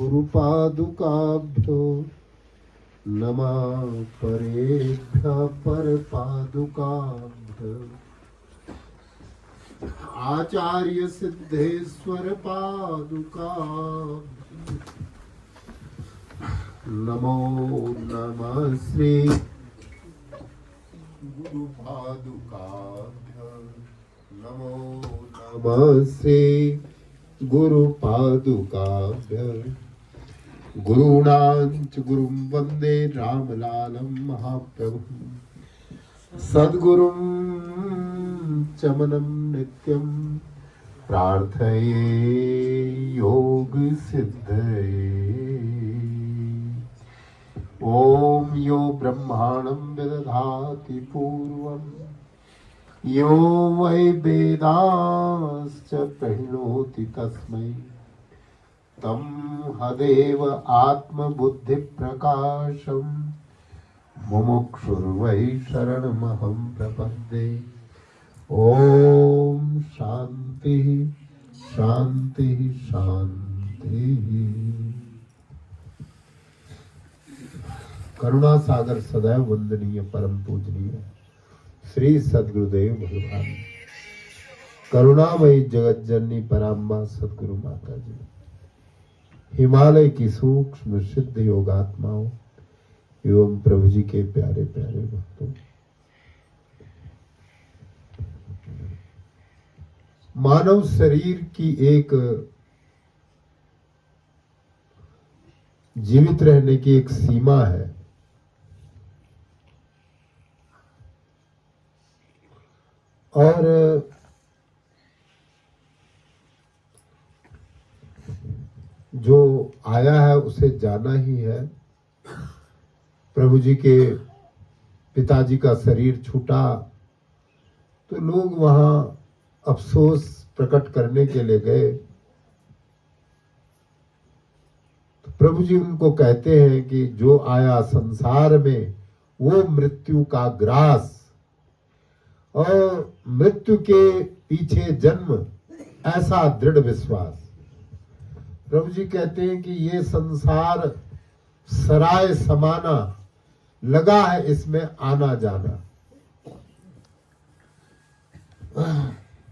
गुरुपादुकाभ्यो नमः परेभ्यः परपादुकाभ्यो आचार्य सिद्धेश्वर पादुकाभ्यो नमो नमः श्री गुरुपादुकाभ्यो नमो नमः श्री गुरुपादुकाभ्यो गुरूणांच गुरुं वंदे रामलालं महाप्रभुं सद्गुरुं चमनं नित्यं प्रार्थये योग सिद्धये। ओम यो ब्रह्माणं विदधाति पूर्वं यो वै वेदांश्च प्रणोति तस्मै तं हदेव आत्मबुद्धिप्रकाशं मुमुक्षुर्वै शरणमहं प्रपद्ये। ओम शांति शांति शांति। करुणा सागर सदैव वंदनीय परम पूजनीय श्री सद्गुरुदेव भगवान करुणामयी जगत जननी पराम्बा सद्गुरु माता जी, हिमालय की सूक्ष्म सिद्ध योगात्माओं एवं प्रभु जी के प्यारे प्यारे भक्तों, मानव शरीर की एक जीवित रहने की एक सीमा है। और जो आया है उसे जाना ही है। प्रभु जी के पिताजी का शरीर छूटा तो लोग वहां अफसोस प्रकट करने के लिए गए। तो प्रभु जी उनको कहते हैं कि जो आया संसार में वो मृत्यु का ग्रास और मृत्यु के पीछे जन्म, ऐसा दृढ़ विश्वास। प्रभु जी कहते हैं कि ये संसार सराय समाना लगा है, इसमें आना जाना।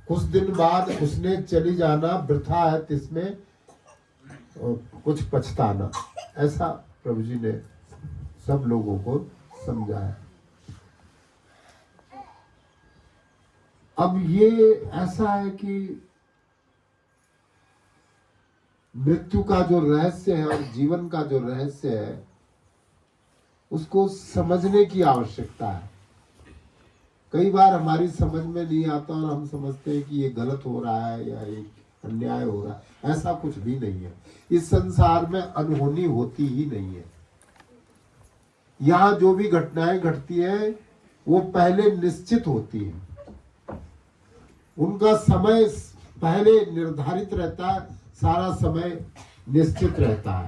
कुछ दिन बाद उसने चली जाना, वृथा है तिसमें कुछ पछताना। ऐसा प्रभु जी ने सब लोगों को समझाया। अब ये ऐसा है कि मृत्यु का जो रहस्य है और जीवन का जो रहस्य है उसको समझने की आवश्यकता है। कई बार हमारी समझ में नहीं आता और हम समझते हैं कि ये गलत हो रहा है या एक अन्याय हो रहा है। ऐसा कुछ भी नहीं है। इस संसार में अनहोनी होती ही नहीं है। यहाँ जो भी घटनाएं घटती है वो पहले निश्चित होती है, उनका समय पहले निर्धारित रहता है, सारा समय निश्चित रहता है।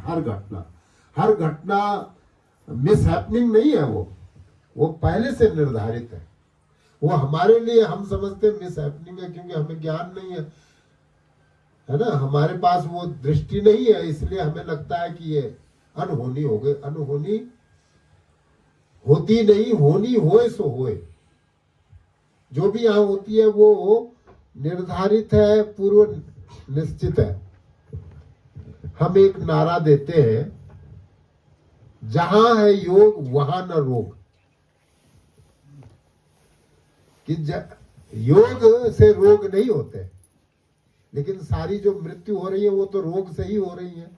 हर घटना मिस हैपनिंग नहीं है, वो पहले से निर्धारित है। वो हमारे लिए हम समझते मिस हैपनिंग है क्योंकि हमें ज्ञान नहीं है ना, हमारे पास वो दृष्टि नहीं है, इसलिए हमें लगता है कि ये अनहोनी हो गई। अनहोनी होती नहीं, होनी होए सो होए। जो भी यहाँ होती है वो निर्धारित है, पूर्व निश्चित है। हम एक नारा देते हैं, जहां है योग वहां न रोग। कि योग से रोग नहीं होते, लेकिन सारी जो मृत्यु हो रही है वो तो रोग से ही हो रही है।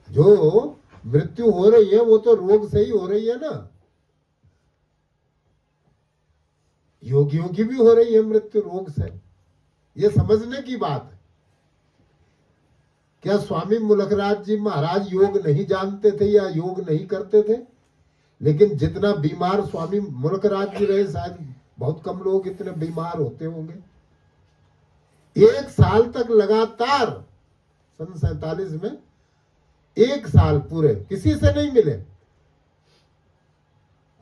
जो मृत्यु हो रही है वो तो रोग से ही हो रही है ना। योगियों की भी हो रही है मृत्यु रोग से। ये समझने की बात है। क्या स्वामी मुलकराज जी महाराज योग नहीं जानते थे या योग नहीं करते थे? लेकिन जितना बीमार स्वामी मुलकराज जी रहे, शायद बहुत कम लोग इतने बीमार होते होंगे। 1 साल तक लगातार, सन 47 में 1 साल पूरे किसी से नहीं मिले।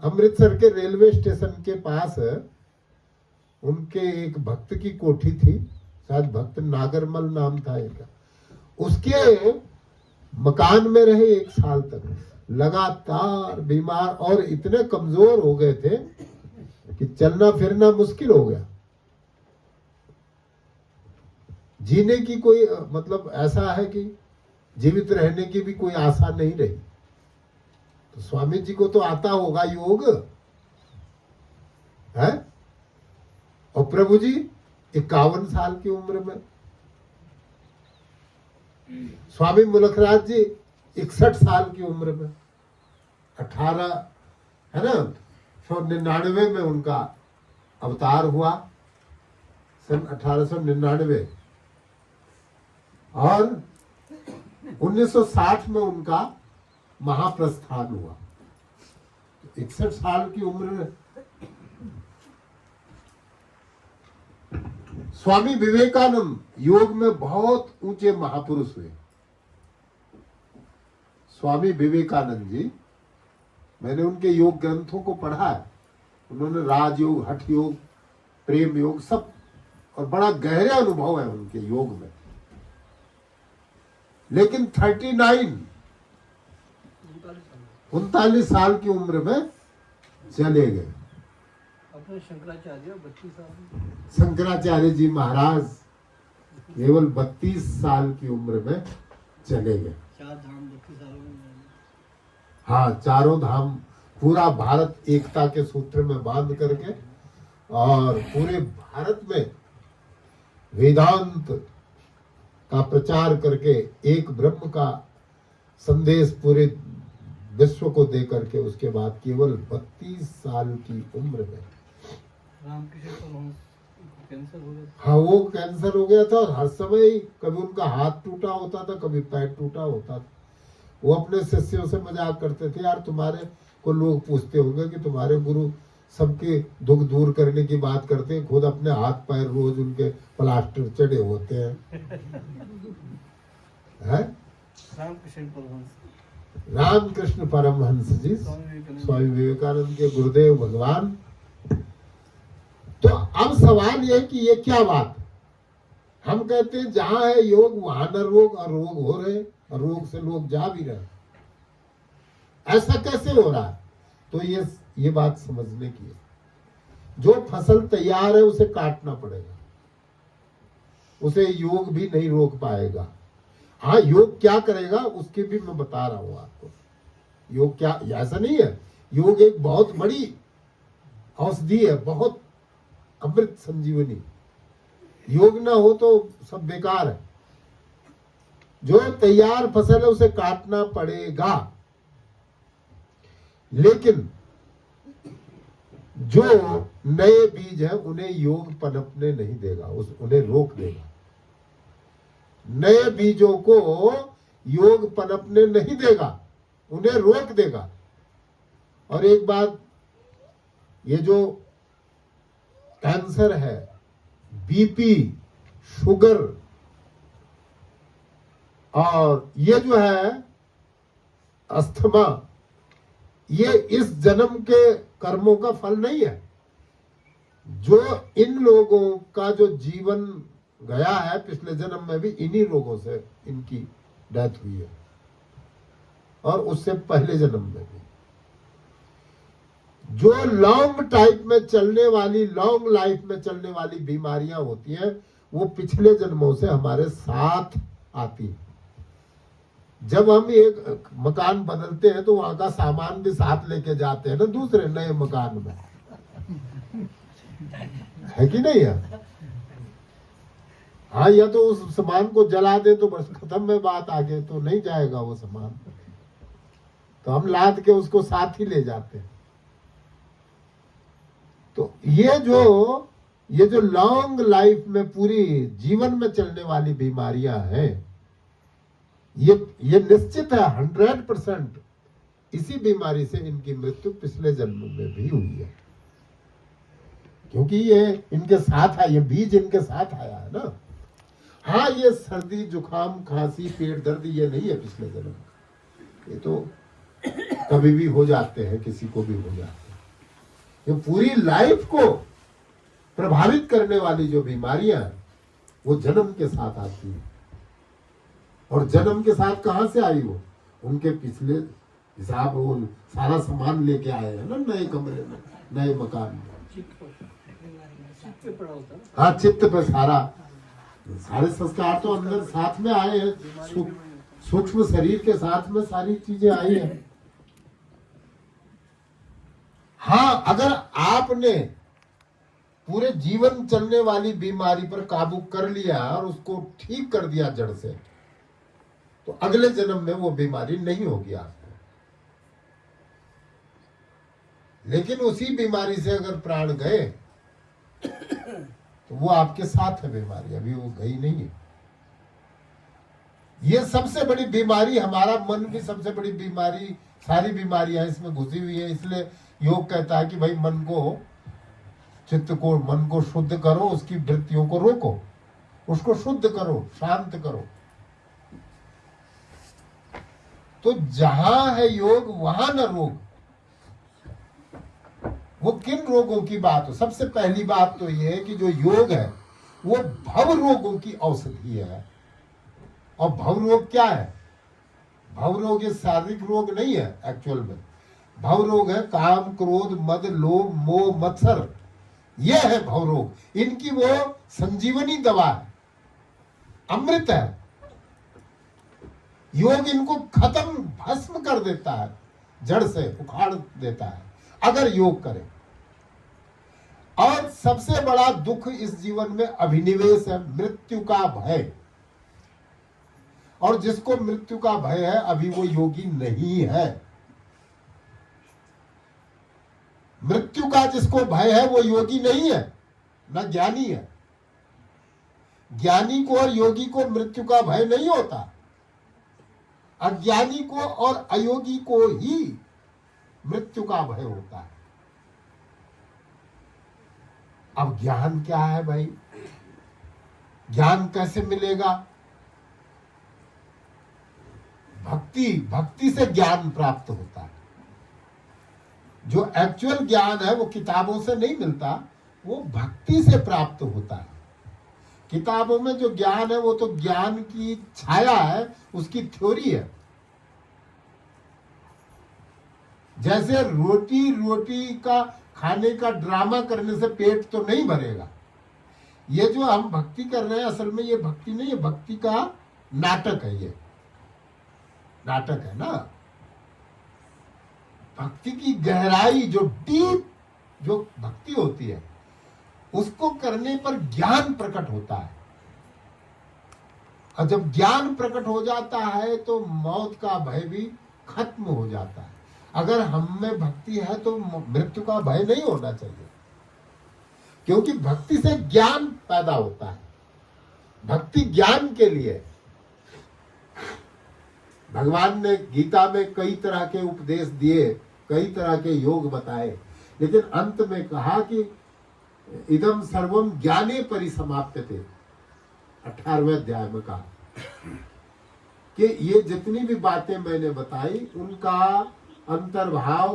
अमृतसर के रेलवे स्टेशन के पास उनके एक भक्त की कोठी थी, शायद भक्त नागरमल नाम था इनका। उसके मकान में रहे 1 साल तक, लगातार बीमार और इतने कमजोर हो गए थे कि चलना फिरना मुश्किल हो गया। जीने की कोई मतलब ऐसा है कि जीवित रहने की भी कोई आशा नहीं रही। तो स्वामी जी को तो आता होगा योग है। और प्रभु जी 51 साल की उम्र में, स्वामी मुलखराज जी 61 साल की उम्र में, 18 है ना 1999 में उनका अवतार हुआ, सन 1899। और 1960 में उनका महाप्रस्थान हुआ। 61 साल की उम्र में स्वामी विवेकानंद योग में बहुत ऊंचे महापुरुष हुए। स्वामी विवेकानंद जी, मैंने उनके योग ग्रंथों को पढ़ा है। उन्होंने राजयोग, हठ योग, प्रेम योग सब, और बड़ा गहरे अनुभव है उनके योग में। लेकिन 39 साल की उम्र में चले गए। अपने शंकराचार्य 32 साल, शंकराचार्य जी महाराज केवल 32 साल की उम्र में चले गए। 4 धाम 32 सालों में। हाँ, चारों धाम पूरा भारत एकता के सूत्र में बांध करके, और पूरे भारत में वेदांत का प्रचार करके, एक ब्रह्म का संदेश पूरे विश्व को दे करके, उसके बाद केवल 32 साल की उम्र में रामकृष्ण परमहंस कैंसर हो गया। हाँ, वो कैंसर हो गया था। और हर समय ही कभी उनका हाथ टूटा होता था, कभी पैर टूटा होता था। वो अपने शिष्यों से मजाक करते थे, यार तुम्हारे को लोग पूछते होंगे कि तुम्हारे गुरु सबके दुख दूर करने की बात करते हैं, खुद अपने हाथ पैर रोज उनके प्लास्टर चढ़े होते हैं। है? रामकृष्ण परमहंस जी, स्वामी विवेकानंद के गुरुदेव भगवान। तो अब सवाल यह है कि ये क्या बात है? हम कहते हैं जहां है योग वहां न रोग, और रोग हो रहे, और रोग से लोग जा भी रहे। ऐसा कैसे हो रहा है? तो ये बात समझने की है। जो फसल तैयार है उसे काटना पड़ेगा, उसे योग भी नहीं रोक पाएगा। हाँ, योग क्या करेगा उसकी भी मैं बता रहा हूं आपको। योग क्या, ऐसा नहीं है, योग एक बहुत बड़ी औषधि है, बहुत अमृत संजीवनी। योग ना हो तो सब बेकार है। जो तैयार फसल है उसे काटना पड़ेगा, लेकिन जो नए बीज है उन्हें योग पनपने नहीं देगा, उन्हें रोक देगा। नए बीजों को योग पनपने नहीं देगा, उन्हें रोक देगा। और एक बात, ये जो कैंसर है, बीपी, शुगर, और ये जो है अस्थमा, ये इस जन्म के कर्मों का फल नहीं है। जो इन लोगों का जो जीवन गया है पिछले जन्म में भी इन्हीं रोगों से इनकी डेथ हुई है, और उससे पहले जन्म में भी। जो लॉन्ग टाइप में चलने वाली, लॉन्ग लाइफ में चलने वाली बीमारियां होती हैं, वो पिछले जन्मों से हमारे साथ आती है। जब हम एक मकान बदलते हैं तो वहां का सामान भी साथ लेके जाते हैं ना दूसरे नए मकान में, है कि नहीं है? हाँ, या तो उस सामान को जला दे तो बस खत्म है बात, आगे तो नहीं जाएगा वो सामान, तो हम लाद के उसको साथ ही ले जाते हैं। तो ये जो लॉन्ग लाइफ में पूरी जीवन में चलने वाली बीमारियां हैं, ये निश्चित है 100% इसी बीमारी से इनकी मृत्यु पिछले जन्म में भी हुई है, क्योंकि ये इनके साथ है, ये बीज इनके साथ आया है ना। हाँ, ये सर्दी, जुकाम, खांसी, पेट दर्द ये नहीं है पिछले जन्म, ये तो कभी भी हो जाते हैं, किसी को भी हो जाते हैं। ये पूरी लाइफ को प्रभावित करने वाली जो बीमारियां वो जन्म के साथ आती हैं। और जन्म के साथ कहाँ से आई वो? उनके पिछले हिसाब वो सारा सामान लेके आए हैं ना, नए कमरे में, नए मकान में। चित्त पे पड़ा होता है। हाँ, चित्त पे सारे संस्कार तो अंदर साथ में आए हैं, सूक्ष्म शरीर के साथ में सारी चीजें आई हैं। हाँ, अगर आपने पूरे जीवन चलने वाली बीमारी पर काबू कर लिया और उसको ठीक कर दिया जड़ से, तो अगले जन्म में वो बीमारी नहीं होगी आपको। लेकिन उसी बीमारी से अगर प्राण गए तो वो आपके साथ है बीमारी, अभी वो गई नहीं है। ये सबसे बड़ी बीमारी, हमारा मन भी सबसे बड़ी बीमारी, सारी बीमारियां इसमें घुसी हुई है। इसलिए योग कहता है कि भाई मन को शुद्ध करो, उसकी वृत्तियों को रोको, उसको शुद्ध करो, शांत करो। तो जहां है योग वहां न रोग। वो किन रोगों की बात हो? सबसे पहली बात तो ये है कि जो योग है वो भव रोगों की औषधि है। और भव रोग क्या है? भव रोग ये शारीरिक रोग नहीं है एक्चुअल में। भव रोग है काम, क्रोध, मद, लोभ, मोह, मत्सर। ये है भव रोग। इनकी वो संजीवनी दवा है, अमृत है। योग इनको खत्म, भस्म कर देता है, जड़ से उखाड़ देता है अगर योग करें। और सबसे बड़ा दुख इस जीवन में अभिनिवेश है, मृत्यु का भय। और जिसको मृत्यु का भय है अभी वो योगी नहीं है। मृत्यु का जिसको भय है वो योगी नहीं है, न ज्ञानी है। ज्ञानी को और योगी को मृत्यु का भय नहीं होता। अज्ञानी को और अयोगी को ही मृत्यु का भय होता है। अब ज्ञान क्या है भाई? ज्ञान कैसे मिलेगा? भक्ति से ज्ञान प्राप्त होता है। जो एक्चुअल ज्ञान है वो किताबों से नहीं मिलता, वो भक्ति से प्राप्त होता है। किताबों में जो ज्ञान है वो तो ज्ञान की छाया है, उसकी थ्योरी है। जैसे रोटी का खाने का ड्रामा करने से पेट तो नहीं भरेगा। ये जो हम भक्ति कर रहे हैं असल में ये भक्ति नहीं है, भक्ति का नाटक है। ये नाटक है ना। भक्ति की गहराई, जो डीप जो भक्ति होती है, उसको करने पर ज्ञान प्रकट होता है। और जब ज्ञान प्रकट हो जाता है तो मौत का भय भी खत्म हो जाता है। अगर हम में भक्ति है तो मृत्यु का भय नहीं होना चाहिए, क्योंकि भक्ति से ज्ञान पैदा होता है। भक्ति ज्ञान के लिए। भगवान ने गीता में कई तरह के उपदेश दिए, कई तरह के योग बताए, लेकिन अंत में कहा कि इदम सर्वम ज्ञाने परिसमाप्यते। 18वें अध्याय में कहा कि ये जितनी भी बातें मैंने बताई उनका अंतर्भाव,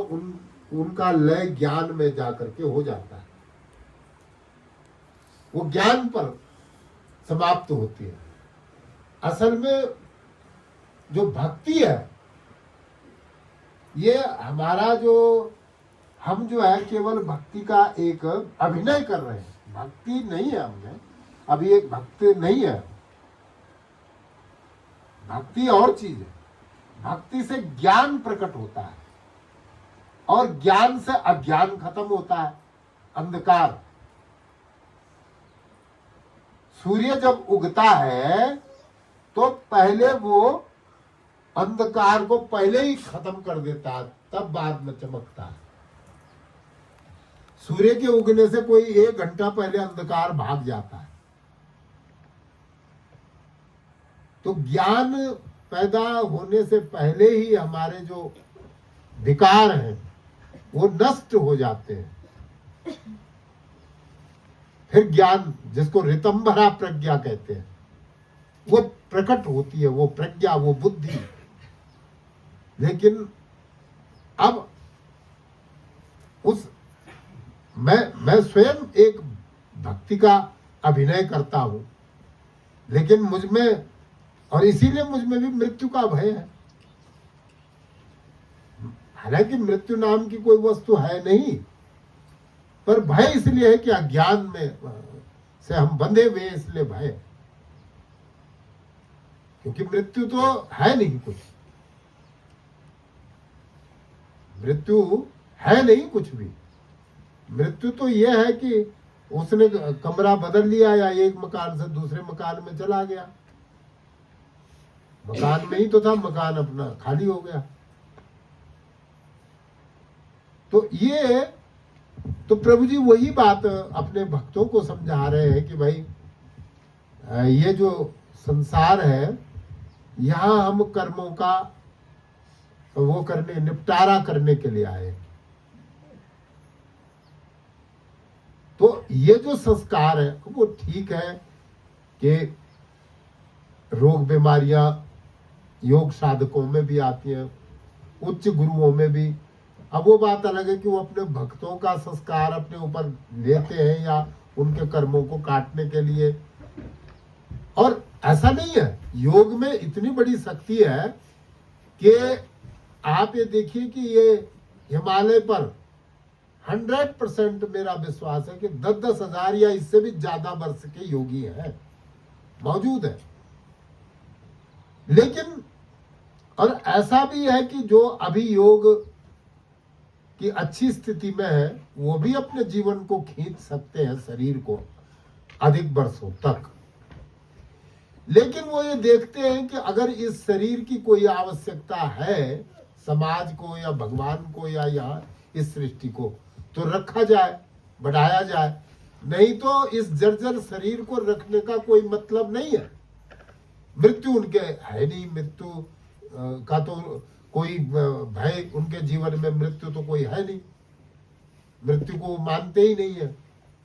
उनका लय ज्ञान में जाकर के हो जाता है। वो ज्ञान पर समाप्त होती है। असल में जो भक्ति है ये हमारा हम जो है केवल भक्ति का एक अभिनय कर रहे हैं। भक्ति नहीं है हमने, अभी एक भक्ति नहीं है। भक्ति और चीज है। भक्ति से ज्ञान प्रकट होता है और ज्ञान से अज्ञान खत्म होता है, अंधकार। सूर्य जब उगता है तो पहले वो अंधकार को पहले ही खत्म कर देता है, तब बाद में चमकता है। सूर्य के उगने से कोई 1 घंटा पहले अंधकार भाग जाता है। तो ज्ञान पैदा होने से पहले ही हमारे जो विकार हैं वो नष्ट हो जाते हैं। फिर ज्ञान, जिसको ऋतंभरा प्रज्ञा कहते हैं, वो प्रकट होती है, वो प्रज्ञा, वो बुद्धि। लेकिन अब मैं स्वयं एक भक्ति का अभिनय करता हूं, लेकिन मुझ में और इसीलिए मुझ में भी मृत्यु का भय है। हालांकि मृत्यु नाम की कोई वस्तु है नहीं, पर भय इसलिए है कि अज्ञान में से हम बंधे हुए हैं, इसलिए भय है। क्योंकि मृत्यु तो है नहीं कुछ, मृत्यु है नहीं कुछ भी। मृत्यु तो यह है कि उसने कमरा बदल लिया या एक मकान से दूसरे मकान में चला गया। मकान में ही तो था, मकान अपना खाली हो गया। तो ये तो प्रभु जी वही बात अपने भक्तों को समझा रहे हैं कि भाई ये जो संसार है, यहां हम कर्मों का वो करने, निपटारा करने के लिए आए। तो ये जो संस्कार है वो ठीक है कि रोग बीमारियां योग साधकों में भी आती हैं, उच्च गुरुओं में भी। अब वो बात अलग है कि वो अपने भक्तों का संस्कार अपने ऊपर लेते हैं या उनके कर्मों को काटने के लिए। और ऐसा नहीं है, योग में इतनी बड़ी शक्ति है कि आप ये देखिए कि ये हिमालय पर 100% मेरा विश्वास है कि 10-10 हजार या इससे भी ज्यादा वर्ष के योगी हैं, मौजूद है। लेकिन और ऐसा भी है कि जो अभी योग की अच्छी स्थिति में है, वो भी अपने जीवन को खींच सकते हैं, शरीर को अधिक वर्षों तक। लेकिन वो ये देखते हैं कि अगर इस शरीर की कोई आवश्यकता है समाज को या भगवान को या यहाँ इस सृष्टि को, तो रखा जाए, बढ़ाया जाए। नहीं तो इस जर्जर शरीर को रखने का कोई मतलब नहीं है। मृत्यु उनके है नहीं, मृत्यु का तो कोई भय उनके जीवन में, मृत्यु तो कोई है नहीं, मृत्यु को मानते ही नहीं है।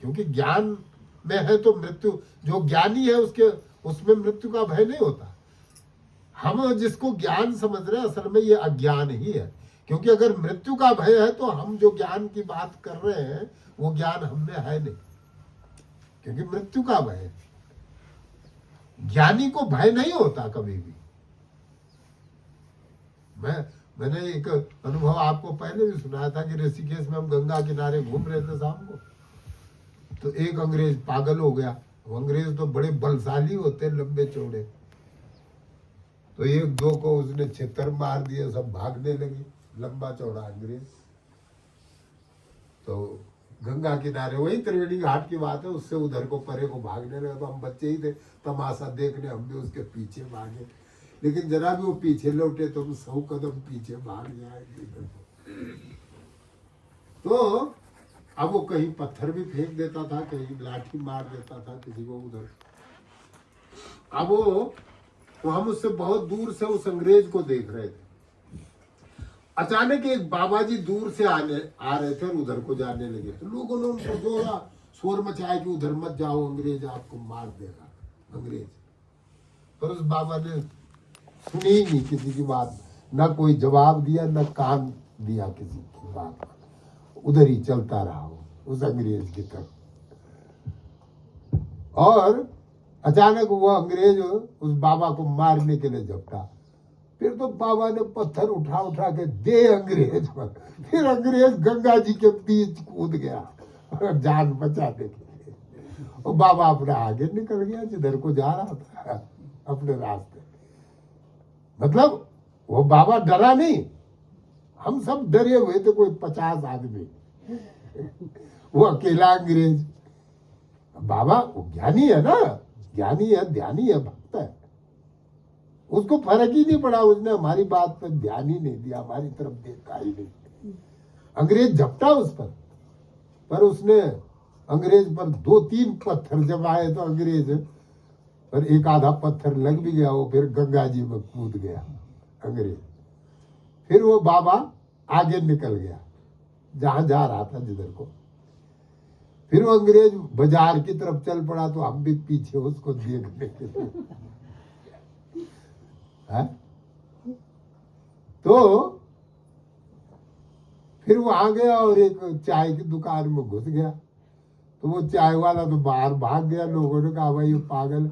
क्योंकि ज्ञान में है तो मृत्यु, जो ज्ञानी है उसके उसमें मृत्यु का भय नहीं होता। हम जिसको ज्ञान समझ रहे हैं असल में ये अज्ञान ही है। क्योंकि अगर मृत्यु का भय है तो हम जो ज्ञान की बात कर रहे हैं वो ज्ञान हम में है नहीं, क्योंकि मृत्यु का भय है। ज्ञानी को भय नहीं होता कभी भी। मैंने एक अनुभव आपको पहले भी सुनाया था कि ऋषिकेश में हम गंगा किनारे घूम रहे थे शाम को, तो एक अंग्रेज पागल हो गया। वो अंग्रेज तो बड़े बलशाली होते, लंबे चौड़े। तो एक दो को उसने छितर मार दिए, सब भागने लगे, लंबा चौड़ा अंग्रेज। तो गंगा किनारे, वही त्रिवेणी घाट की बात है, उससे उधर को परे को भागने लगे। तो हम बच्चे ही थे, तमाशा देखने हम भी उसके पीछे भागे। लेकिन जरा भी वो पीछे लौटे तो हम 100 कदम पीछे भाग जाएंगे। तो अब वो कहीं पत्थर भी फेंक देता था, कहीं लाठी मार देता था किसी को उधर। अब वो तो हम उससे बहुत दूर से उस अंग्रेज को देख रहे थे। अचानक एक बाबा जी दूर से आ रहे थे और उधर को जाने लगे। तो लोगों ने उनको जोरा शोर मचाया कि उधर मत जाओ, अंग्रेज आपको मार देगा, अंग्रेज। पर उस बाबा ने सुनी ही नहीं किसी की बात, ना कोई जवाब दिया, ना कान दिया किसी की बात। उधर ही चलता रहा उस अंग्रेज की तरफ। और अचानक वो अंग्रेज उस बाबा को मारने के लिए झपटा। फिर तो बाबा ने पत्थर उठा उठा के दे अंग्रेज पर। फिर अंग्रेज गंगा जी के बीच कूद गया जान बचाने के लिए। और बाबा अपने आगे निकल गया जिधर को जा रहा था अपने रास्ते। मतलब वो बाबा डरा नहीं, हम सब डरे हुए थे, कोई 50 आदमी। वो अकेला अंग्रेज। बाबा वो ज्ञानी है ना, ज्ञानी है, ध्यानी है, भक्त है, उसको फर्क ही नहीं पड़ा। उसने हमारी बात पर ध्यान ही नहीं दिया, हमारी तरफ देखा ही नहीं। अंग्रेज झपटा उस पर उसने अंग्रेज पर 2-3 पत्थर जब आए तो अंग्रेज पर एक आधा पत्थर लग भी गया, वो फिर गंगा जी में कूद गया अंग्रेज। फिर वो बाबा आगे निकल गया जहां जा रहा था, जिधर को। फिर वो अंग्रेज बाजार की तरफ चल पड़ा, तो हम भी पीछे उसको देखने के लिए। तो फिर वो आ गया और एक चाय की दुकान में घुस गया। तो वो चाय वाला तो बाहर भाग गया। लोगों ने कहा भाई ये पागल।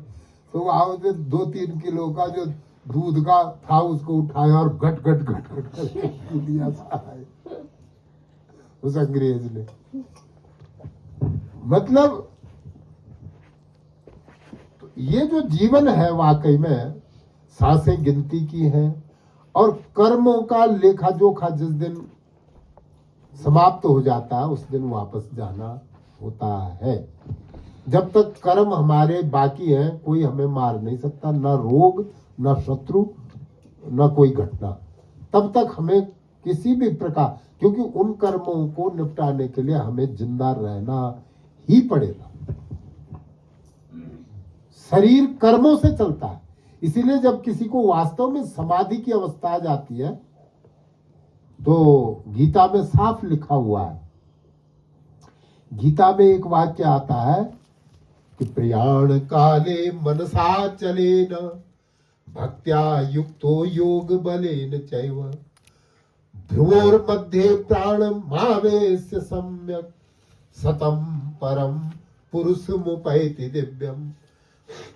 तो आओ से 2-3 किलो का जो दूध का था उसको उठाया और घट घट घट घट करके पी लिया सारा उस अंग्रेज ने। मतलब तो ये जो जीवन है वाकई में सांसें गिनती की हैं और कर्मों का लेखा जोखा जिस दिन समाप्त हो जाता है उस दिन वापस जाना होता है। जब तक कर्म हमारे बाकी हैं कोई हमें मार नहीं सकता, न रोग न शत्रु न कोई घटना। तब तक हमें किसी भी प्रकार, क्योंकि उन कर्मों को निपटाने के लिए हमें जिंदा रहना ही पड़ेगा। शरीर कर्मों से चलता है, इसीलिए जब किसी को वास्तव में समाधि की अवस्था आ जाती है तो गीता में साफ लिखा हुआ है, गीता में एक वाक्य आता है कि प्रयाण काले मनसा चलेन भक्त्या युक्तो योग बलेन चैव ध्रुवोर मध्य प्राणमावेश्य सम्यक सतम परम पुरुष मुपैति दिव्यम।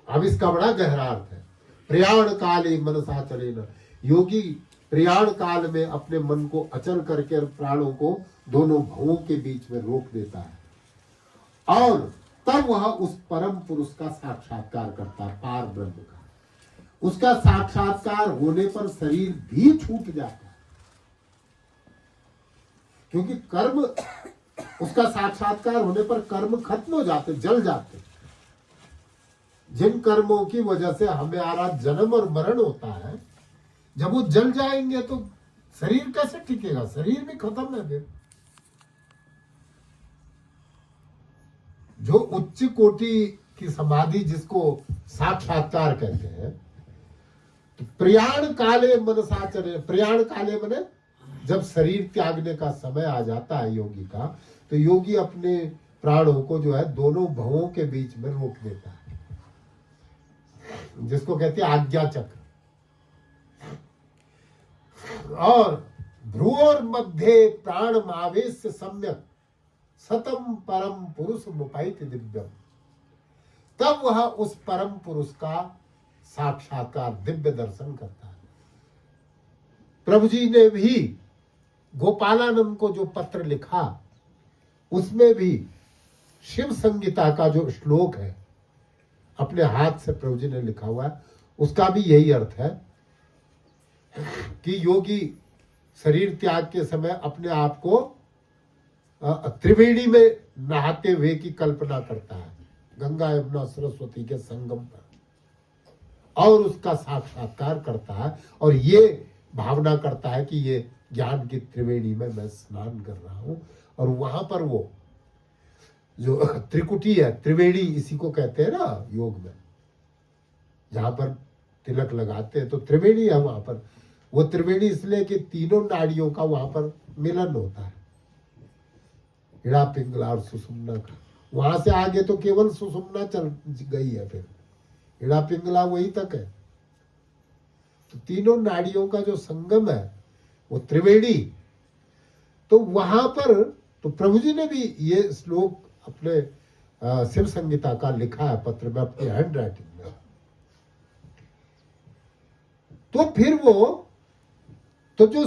अब इसका बड़ा गहरा अर्थ है। प्रयाण काले मनसा चलेन, योगी प्रयाण काल में अपने मन को अचल करके और प्राणों को दोनों भवों के बीच में रोक देता है और तब वह उस परम पुरुष का साक्षात्कार करता है, पार ब्रह्म का। उसका साक्षात्कार होने पर शरीर भी छूट जाता है, क्योंकि कर्म, उसका साक्षात्कार होने पर कर्म खत्म हो जाते, जल जाते। जिन कर्मों की वजह से हमारा जन्म और मरण होता है, जब वो जल जाएंगे तो शरीर कैसे टिकेगा? शरीर भी खत्म है। फिर जो उच्च कोटि की समाधि जिसको साक्षात्कार कहते हैं, तो प्रयाण काले मनसा चले, प्रयाण काले मने जब शरीर त्यागने का समय आ जाता है योगी का, तो योगी अपने प्राणों को जो है दोनों भवों के बीच में रोक देता है, जिसको कहते हैं आज्ञा चक्र। और ध्रुवोर मध्य प्राण आवेश सम्यक सतम परम पुरुष मुपैति दिव्यम। तब वह उस परम पुरुष का साक्षात्कार दिव्य दर्शन करता है। प्रभु जी ने भी गोपालानंद को जो पत्र लिखा उसमें भी शिव संगीता का जो श्लोक है अपने हाथ से प्रभु जी ने लिखा हुआ है, उसका भी यही अर्थ है कि योगी शरीर त्याग के समय अपने आप को त्रिवेणी में नहाते हुए की कल्पना करता है, गंगा यमुना सरस्वती के संगम पर, और उसका साक्षात्कार करता है और ये भावना करता है कि ये ज्ञान की त्रिवेणी में मैं स्नान कर रहा हूं। और वहां पर वो जो त्रिकुटी है, त्रिवेणी इसी को कहते हैं ना योग में, जहां पर तिलक लगाते हैं तो त्रिवेणी है वहां पर। वो त्रिवेणी इसलिए कि तीनों नाड़ियों का वहां पर मिलन होता है, इड़ा पिंगला और सुषुम्ना का। वहां से आगे तो केवल सुषुम्ना चल गई है, फिर इड़ा पिंगला वही तक है। तो तीनों नाड़ियों का जो संगम है वो त्रिवेणी। तो वहां पर तो प्रभु जी ने भी ये श्लोक अपने शिव संगीता का लिखा है पत्र में, अपनी हैंड राइटिंग में। तो फिर वो तो जो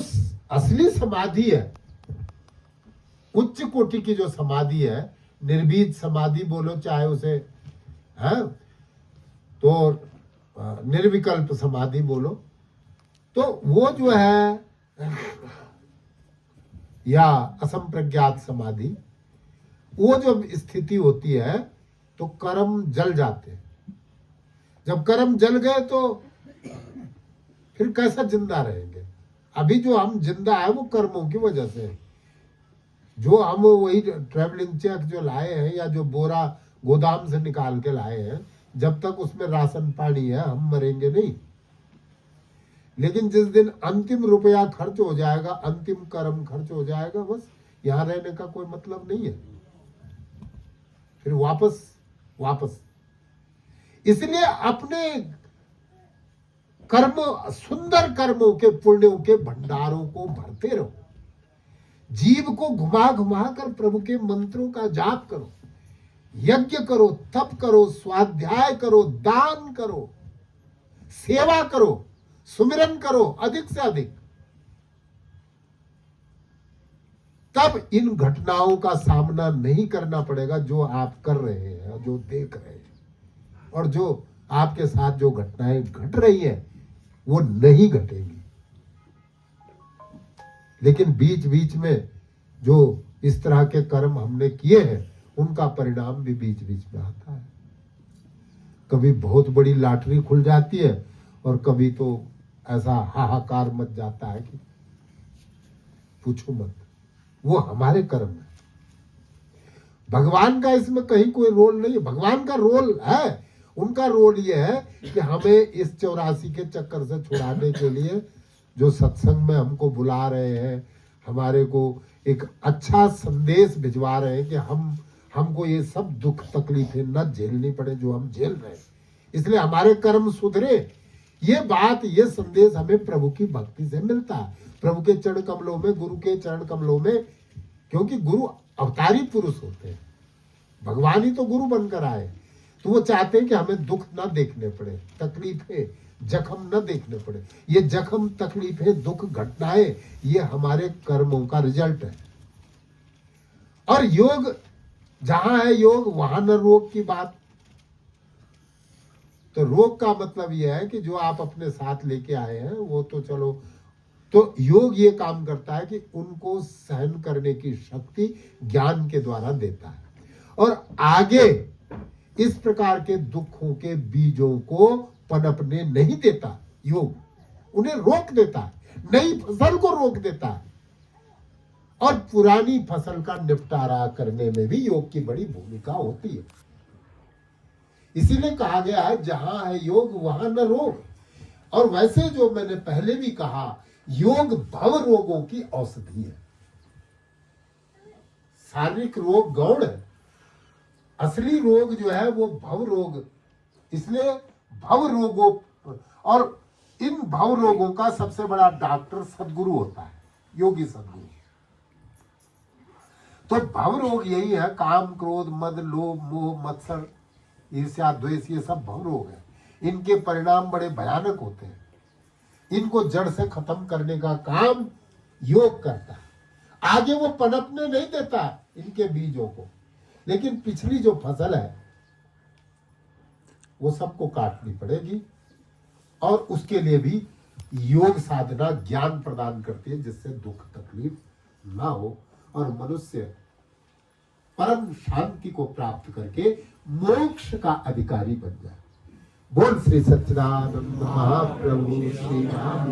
असली समाधि है, उच्च कोटि की जो समाधि है, निर्भीत समाधि बोलो चाहे उसे है, तो निर्विकल्प समाधि बोलो, तो वो जो है या असंप्रज्ञात समाधि, वो जब स्थिति होती है तो कर्म जल जाते हैं। जब कर्म जल गए तो फिर कैसा जिंदा रहेंगे? अभी जो हम जिंदा है वो कर्मों की वजह से। जो हम वही ट्रैवलिंग चेक जो लाए हैं या जो बोरा गोदाम से निकाल के लाए हैं, जब तक उसमें राशन पानी है हम मरेंगे नहीं। लेकिन जिस दिन अंतिम रुपया खर्च हो जाएगा, अंतिम कर्म खर्च हो जाएगा, बस यहां रहने का कोई मतलब नहीं है, फिर वापस। इसलिए अपने कर्म, सुंदर कर्मों के, पुण्यों के भंडारों को भरते रहो। जीव को घुमा घुमा कर प्रभु के मंत्रों का जाप करो। यज्ञ करो, तप करो, स्वाध्याय करो, दान करो, सेवा करो, सुमिरन करो अधिक से अधिक। तब इन घटनाओं का सामना नहीं करना पड़ेगा जो आप कर रहे हैं, जो देख रहे हैं, और जो आपके साथ जो घटनाएं घट रही है वो नहीं घटेगी। लेकिन बीच बीच में जो इस तरह के कर्म हमने किए हैं उनका परिणाम भी बीच बीच में आता है। कभी बहुत बड़ी लॉटरी खुल जाती है और कभी तो ऐसा हाहाकार मच जाता है कि पूछो मत। वो हमारे कर्म है, भगवान का इसमें कहीं कोई रोल नहीं है। भगवान का रोल है, उनका रोल ये है कि हमें इस 84 के चक्कर से छुड़ाने के लिए जो सत्संग में हमको बुला रहे हैं, हमारे को एक अच्छा संदेश भिजवा रहे हैं कि हमको ये सब दुख तकलीफें न झेलनी पड़े जो हम झेल रहे हैं, इसलिए हमारे कर्म सुधरे। ये बात, ये संदेश हमें प्रभु की भक्ति से मिलता है, प्रभु के चरण कमलों में, गुरु के चरण कमलों में, क्योंकि गुरु अवतारी पुरुष होते हैं। भगवान ही तो गुरु बनकर आए, तो वो चाहते हैं कि हमें दुख ना देखने पड़े, तकलीफें, जख्म न देखने पड़े। ये जख्म, तकलीफें, दुख, घटनाएं, ये हमारे कर्मों का रिजल्ट है। और योग जहां है योग वहां न रोग की बात। तो रोग का मतलब यह है कि जो आप अपने साथ लेके आए हैं वो तो चलो, तो योग ये काम करता है कि उनको सहन करने की शक्ति ज्ञान के द्वारा देता है और आगे इस प्रकार के दुखों के बीजों को पनपने नहीं देता। योग उन्हें रोक देता है, नई फसल को रोक देता है और पुरानी फसल का निपटारा करने में भी योग की बड़ी भूमिका होती है। इसीलिए कहा गया है जहां है योग वहां न रोग। और वैसे जो मैंने पहले भी कहा, योग भव रोगों की औषधि है। शारीरिक रोग गौण है, असली रोग जो है वो भव रोग। इसलिए भव रोगों, और इन भव रोगों का सबसे बड़ा डॉक्टर सद्गुरु होता है, योगी सद्गुरु। तो भव रोग यही है, काम, क्रोध, मद, लोभ, मोह, मत्सर, ईर्ष्या, द्वेष, ये सब भव रोग है। इनके परिणाम बड़े भयानक होते हैं। इनको जड़ से खत्म करने का काम योग करता है। आगे वो पनपने नहीं देता इनके बीजों को, लेकिन पिछली जो फसल है वो सबको काटनी पड़ेगी। और उसके लिए भी योग साधना ज्ञान प्रदान करती है, जिससे दुख तकलीफ ना हो और मनुष्य परम शांति को प्राप्त करके मोक्ष का अधिकारी बन जाए। बोल श्री सच्चिदानंद महाप्रभु श्री राम।